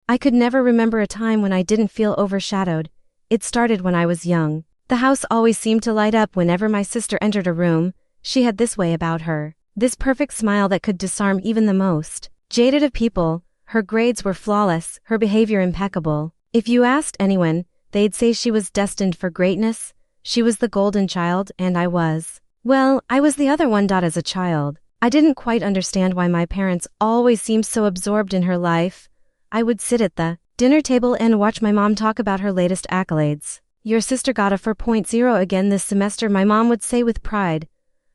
I could never remember a time when I didn't feel overshadowed. It started when I was young. The house always seemed to light up whenever my sister entered a room. She had this way about her. This perfect smile that could disarm even the most jaded of people. Her grades were flawless, her behavior impeccable. If you asked anyone, they'd say she was destined for greatness. She was the golden child, and I was. Well, I was the other one. As a child, I didn't quite understand why my parents always seemed so absorbed in her life. I would sit at the dinner table and watch my mom talk about her latest accolades. Your sister got a 4.0 again this semester, my mom would say with pride,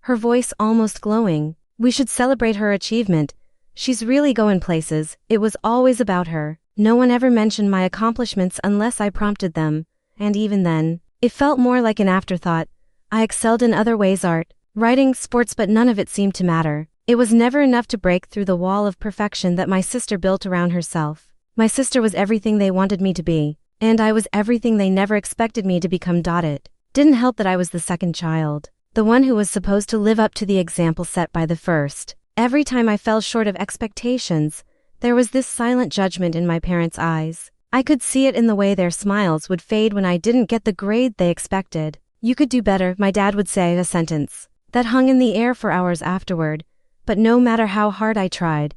her voice almost glowing. We should celebrate her achievement. She's really going places. It was always about her. No one ever mentioned my accomplishments unless I prompted them, and even then, it felt more like an afterthought. I excelled in other ways, art, writing, sports, but none of it seemed to matter. It was never enough to break through the wall of perfection that my sister built around herself. My sister was everything they wanted me to be, and I was everything they never expected me to become. It didn't help that I was the second child, the one who was supposed to live up to the example set by the first. Every time I fell short of expectations, there was this silent judgment in my parents' eyes. I could see it in the way their smiles would fade when I didn't get the grade they expected. You could do better, my dad would say, a sentence that hung in the air for hours afterward. But no matter how hard I tried,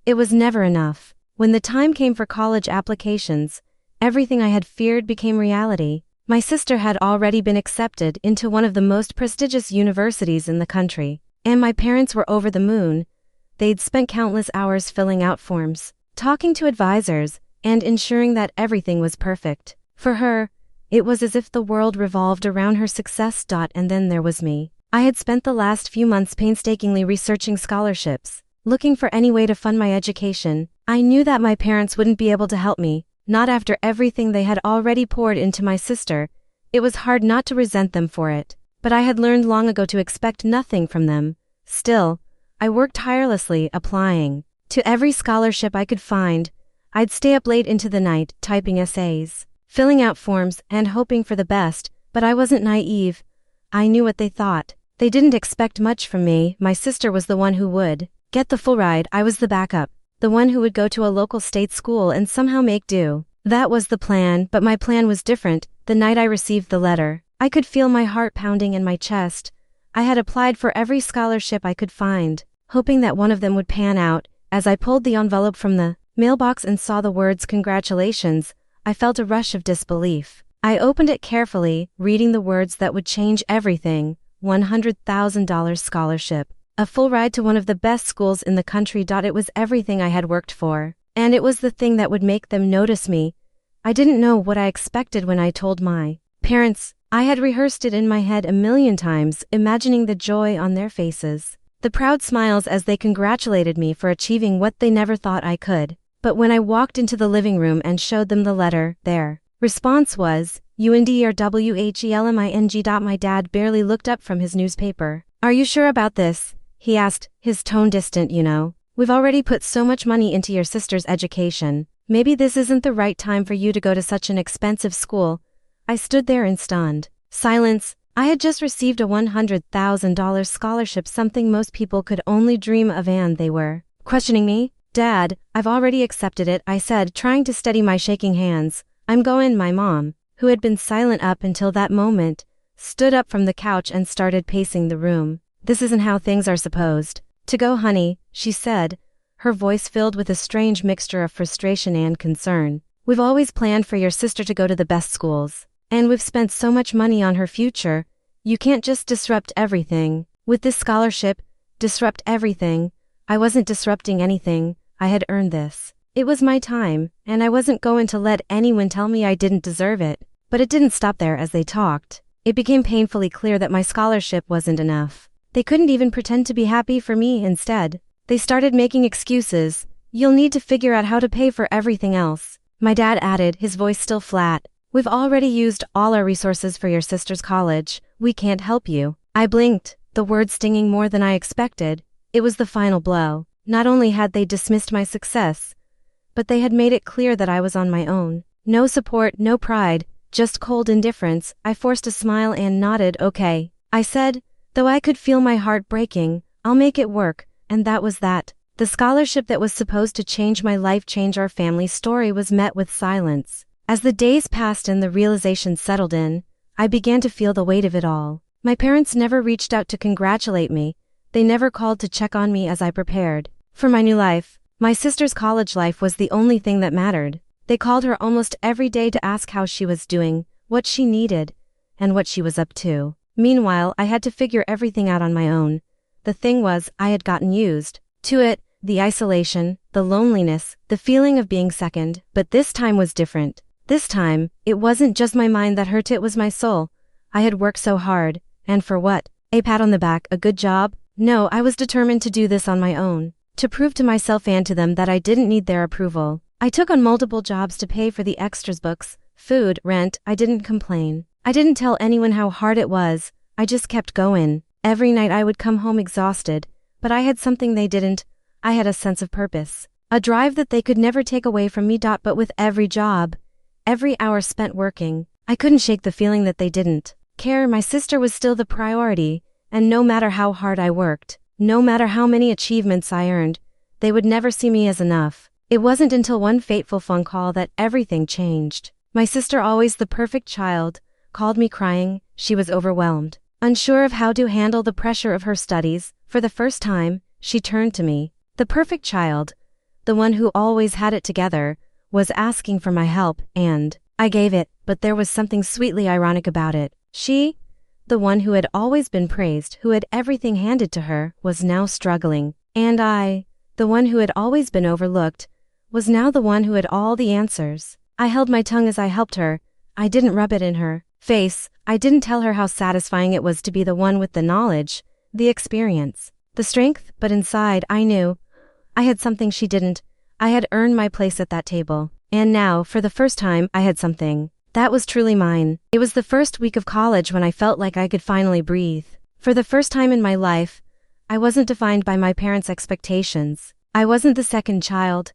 it was never enough. When the time came for college applications, everything I had feared became reality. My sister had already been accepted into one of the most prestigious universities in the country, and my parents were over the moon. They'd spent countless hours filling out forms, talking to advisors, and ensuring that everything was perfect. For her, it was as if the world revolved around her success. And then there was me. I had spent the last few months painstakingly researching scholarships, looking for any way to fund my education. I knew that my parents wouldn't be able to help me, not after everything they had already poured into my sister. It was hard not to resent them for it, but I had learned long ago to expect nothing from them. Still, I worked tirelessly, applying to every scholarship I could find. I'd stay up late into the night, typing essays, filling out forms, and hoping for the best, but I wasn't naive. I knew what they thought. They didn't expect much from me. My sister was the one who would get the full ride. I was the backup, the one who would go to a local state school and somehow make do. That was the plan, but my plan was different. The night I received the letter, I could feel my heart pounding in my chest. I had applied for every scholarship I could find, hoping that one of them would pan out. As I pulled the envelope from the mailbox and saw the words "Congratulations," I felt a rush of disbelief. I opened it carefully, reading the words that would change everything. $100,000 scholarship. A full ride to one of the best schools in the country. It was everything I had worked for, and it was the thing that would make them notice me. I didn't know what I expected when I told my parents. I had rehearsed it in my head a million times, imagining the joy on their faces, the proud smiles as they congratulated me for achieving what they never thought I could. But when I walked into the living room and showed them the letter, their response was, "UNDRWHELMING." My dad barely looked up from his newspaper. "Are you sure about this?" he asked, his tone distant. "You know, we've already put so much money into your sister's education. Maybe this isn't the right time for you to go to such an expensive school." I stood there in stunned silence. I had just received a $100,000 scholarship, something most people could only dream of, and they were questioning me. "Dad, I've already accepted it," I said, trying to steady my shaking hands. "I'm going." My mom, who had been silent up until that moment, stood up from the couch and started pacing the room. "This isn't how things are supposed to go, honey," she said, her voice filled with a strange mixture of frustration and concern. "We've always planned for your sister to go to the best schools, and we've spent so much money on her future. You can't just disrupt everything with this scholarship." Disrupt everything? I wasn't disrupting anything. I had earned this. It was my time, and I wasn't going to let anyone tell me I didn't deserve it. But it didn't stop there. As they talked, it became painfully clear that my scholarship wasn't enough. They couldn't even pretend to be happy for me. Instead, they started making excuses. "You'll need to figure out how to pay for everything else," my dad added, his voice still flat. "We've already used all our resources for your sister's college. We can't help you." I blinked, the words stinging more than I expected. It was the final blow. Not only had they dismissed my success, but they had made it clear that I was on my own. No support, no pride, just cold indifference. I forced a smile and nodded. "Okay," I said, though I could feel my heart breaking. "I'll make it work." And that was that. The scholarship that was supposed to change my life, change our family story, was met with silence. As the days passed and the realization settled in, I began to feel the weight of it all. My parents never reached out to congratulate me. They never called to check on me as I prepared for my new life. My sister's college life was the only thing that mattered. They called her almost every day to ask how she was doing, what she needed, and what she was up to. Meanwhile, I had to figure everything out on my own. The thing was, I had gotten used to it, the isolation, the loneliness, the feeling of being second, but this time was different. This time, it wasn't just my mind that hurt, it was my soul. I had worked so hard, and for what? A pat on the back, a good job? No, I was determined to do this on my own, to prove to myself and to them that I didn't need their approval. I took on multiple jobs to pay for the extras, books, food, rent. I didn't complain. I didn't tell anyone how hard it was. I just kept going. Every night I would come home exhausted, but I had something they didn't. I had a sense of purpose, a drive that they could never take away from me. But with every job, every hour spent working, I couldn't shake the feeling that they didn't care. My sister was still the priority, and no matter how hard I worked, no matter how many achievements I earned, they would never see me as enough. It wasn't until one fateful phone call that everything changed. My sister, always the perfect child, called me crying. She was overwhelmed, unsure of how to handle the pressure of her studies. For the first time, she turned to me. The perfect child, the one who always had it together, was asking for my help, and I gave it, but there was something sweetly ironic about it. She, the one who had always been praised, who had everything handed to her, was now struggling. And I, the one who had always been overlooked, was now the one who had all the answers. I held my tongue as I helped her. I didn't rub it in her face. I didn't tell her how satisfying it was to be the one with the knowledge, the experience, the strength, but inside I knew I had something she didn't. I had earned my place at that table. And now, for the first time, I had something that was truly mine. It was the first week of college when I felt like I could finally breathe. For the first time in my life, I wasn't defined by my parents' expectations. I wasn't the second child,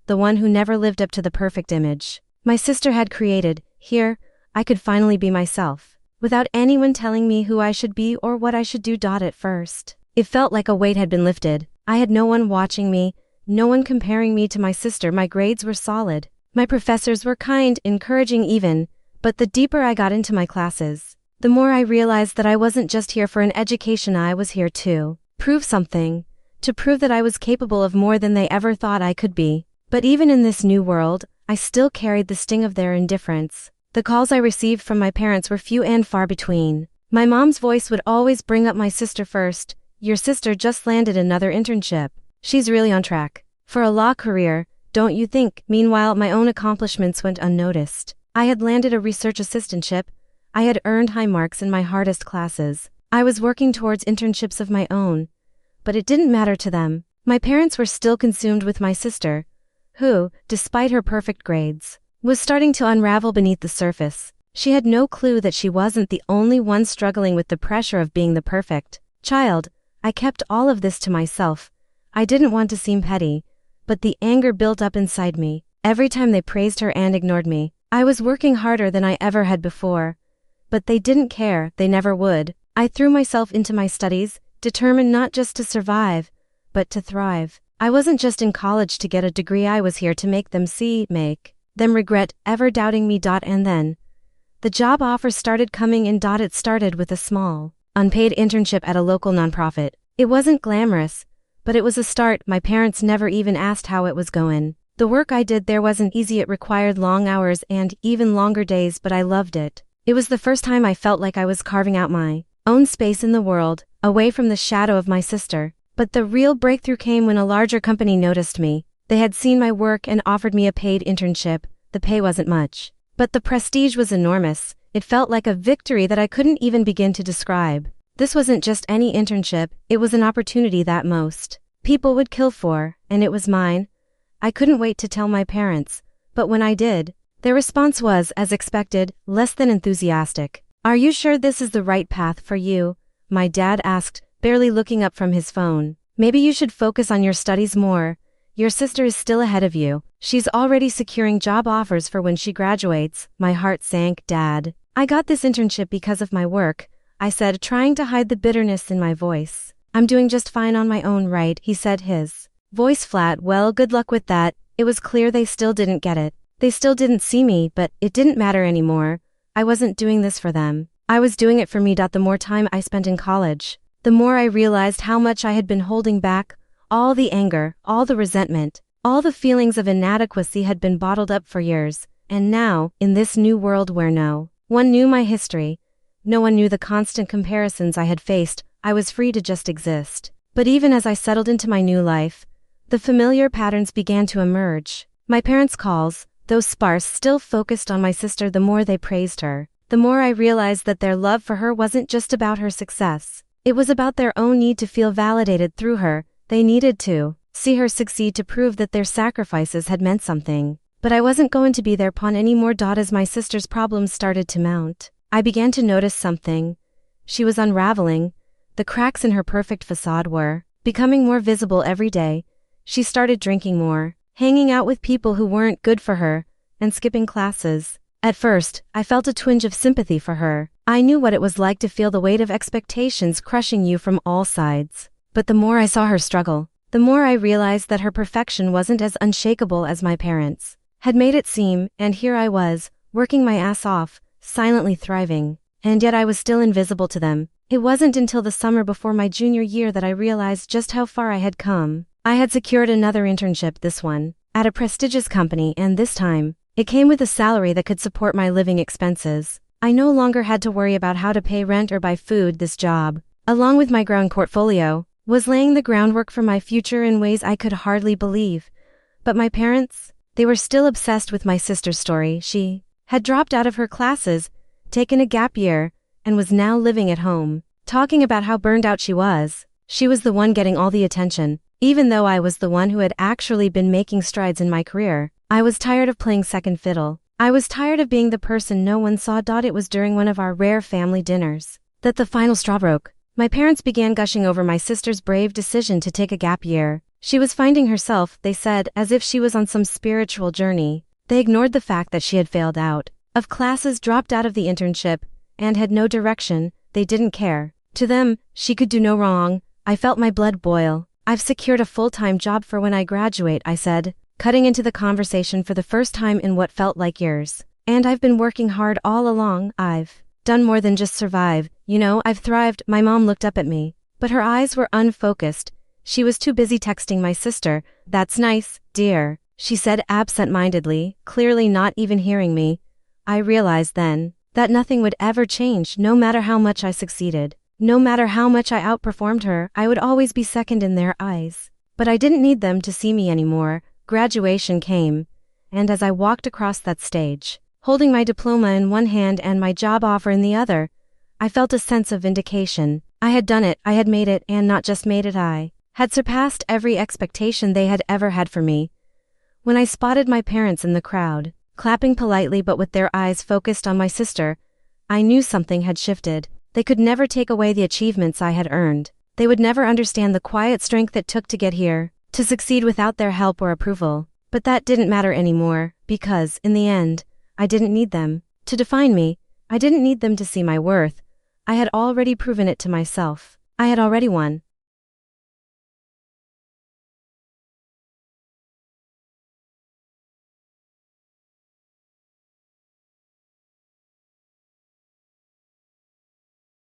the one who never lived up to the perfect image my sister had created. Here, I could finally be myself, without anyone telling me who I should be or what I should do. At first, it felt like a weight had been lifted. I had no one watching me, no one comparing me to my sister. My grades were solid. My professors were kind, encouraging even, but the deeper I got into my classes, the more I realized that I wasn't just here for an education. I was here to prove something, to prove that I was capable of more than they ever thought I could be. But even in this new world, I still carried the sting of their indifference. The calls I received from my parents were few and far between. My mom's voice would always bring up my sister first. Your sister just landed another internship. She's really on track for a law career, don't you think? Meanwhile, my own accomplishments went unnoticed. I had landed a research assistantship. I had earned high marks in my hardest classes. I was working towards internships of my own. But it didn't matter to them. My parents were still consumed with my sister, who, despite her perfect grades, was starting to unravel beneath the surface. She had no clue that she wasn't the only one struggling with the pressure of being the perfect child. I kept all of this to myself. I didn't want to seem petty, but the anger built up inside me every time they praised her and ignored me. I was working harder than I ever had before, but they didn't care. They never would. I threw myself into my studies, determined not just to survive, but to thrive. I wasn't just in college to get a degree. I was here to make them regret ever doubting me. And then, the job offers started coming in. It started with a small, unpaid internship at a local nonprofit. It wasn't glamorous, but it was a start. My parents never even asked how it was going. The work I did there wasn't easy. It required long hours and even longer days, but I loved it. It was the first time I felt like I was carving out my own space in the world, away from the shadow of my sister. But the real breakthrough came when a larger company noticed me. They had seen my work and offered me a paid internship. The pay wasn't much, but the prestige was enormous. It felt like a victory that I couldn't even begin to describe. This wasn't just any internship, it was an opportunity that most people would kill for, and it was mine. I couldn't wait to tell my parents, but when I did, their response was, as expected, less than enthusiastic. "Are you sure this is the right path for you?" my dad asked, barely looking up from his phone. "Maybe you should focus on your studies more. Your sister is still ahead of you. She's already securing job offers for when she graduates." My heart sank. "Dad, I got this internship because of my work," I said, trying to hide the bitterness in my voice. "I'm doing just fine on my own, right?" he said, his voice flat. Well, good luck with that. It was clear they still didn't get it. They still didn't see me, but it didn't matter anymore. I wasn't doing this for them. I was doing it for me. The more time I spent in college, the more I realized how much I had been holding back. All the anger, all the resentment, all the feelings of inadequacy had been bottled up for years. And now, in this new world where no one knew my history, no one knew the constant comparisons I had faced, I was free to just exist. But even as I settled into my new life, the familiar patterns began to emerge. My parents' calls, though sparse, still focused on my sister. The more they praised her, the more I realized that their love for her wasn't just about her success. It was about their own need to feel validated through her. They needed to see her succeed to prove that their sacrifices had meant something. But I wasn't going to be their pawn anymore. As my sister's problems started to mount, I began to notice something. She was unraveling. The cracks in her perfect facade were becoming more visible every day. She started drinking more, hanging out with people who weren't good for her, and skipping classes. At first, I felt a twinge of sympathy for her. I knew what it was like to feel the weight of expectations crushing you from all sides. But the more I saw her struggle, the more I realized that her perfection wasn't as unshakable as my parents had made it seem. And here I was, working my ass off, silently thriving, and yet I was still invisible to them. It wasn't until the summer before my junior year that I realized just how far I had come. I had secured another internship, this one at a prestigious company, and this time, it came with a salary that could support my living expenses. I no longer had to worry about how to pay rent or buy food. This job, along with my growing portfolio, was laying the groundwork for my future in ways I could hardly believe. But my parents, they were still obsessed with my sister's story. She had dropped out of her classes, taken a gap year, and was now living at home, talking about how burned out she was. She was the one getting all the attention, even though I was the one who had actually been making strides in my career. I was tired of playing second fiddle. I was tired of being the person no one saw. It was during one of our rare family dinners that the final straw broke. My parents began gushing over my sister's brave decision to take a gap year. She was finding herself, they said, as if she was on some spiritual journey. They ignored the fact that she had failed out of classes, dropped out of the internship, and had no direction. They didn't care. To them, she could do no wrong. I felt my blood boil. I've secured a full-time job for when I graduate, I said, cutting into the conversation for the first time in what felt like years. And I've been working hard all along. I've done more than just survive. I've thrived. My mom looked up at me, but her eyes were unfocused. She was too busy texting my sister. That's nice, dear, she said absent-mindedly, clearly not even hearing me. I realized then that nothing would ever change. No matter how much I succeeded, no matter how much I outperformed her, I would always be second in their eyes. But I didn't need them to see me anymore. Graduation came, and as I walked across that stage, holding my diploma in one hand and my job offer in the other, I felt a sense of vindication. I had done it, I had made it, and not just made it, I had surpassed every expectation they had ever had for me. When I spotted my parents in the crowd, clapping politely but with their eyes focused on my sister, I knew something had shifted. They could never take away the achievements I had earned. They would never understand the quiet strength it took to get here, to succeed without their help or approval. But that didn't matter anymore, because, in the end, I didn't need them to define me. I didn't need them to see my worth. I had already proven it to myself. I had already won.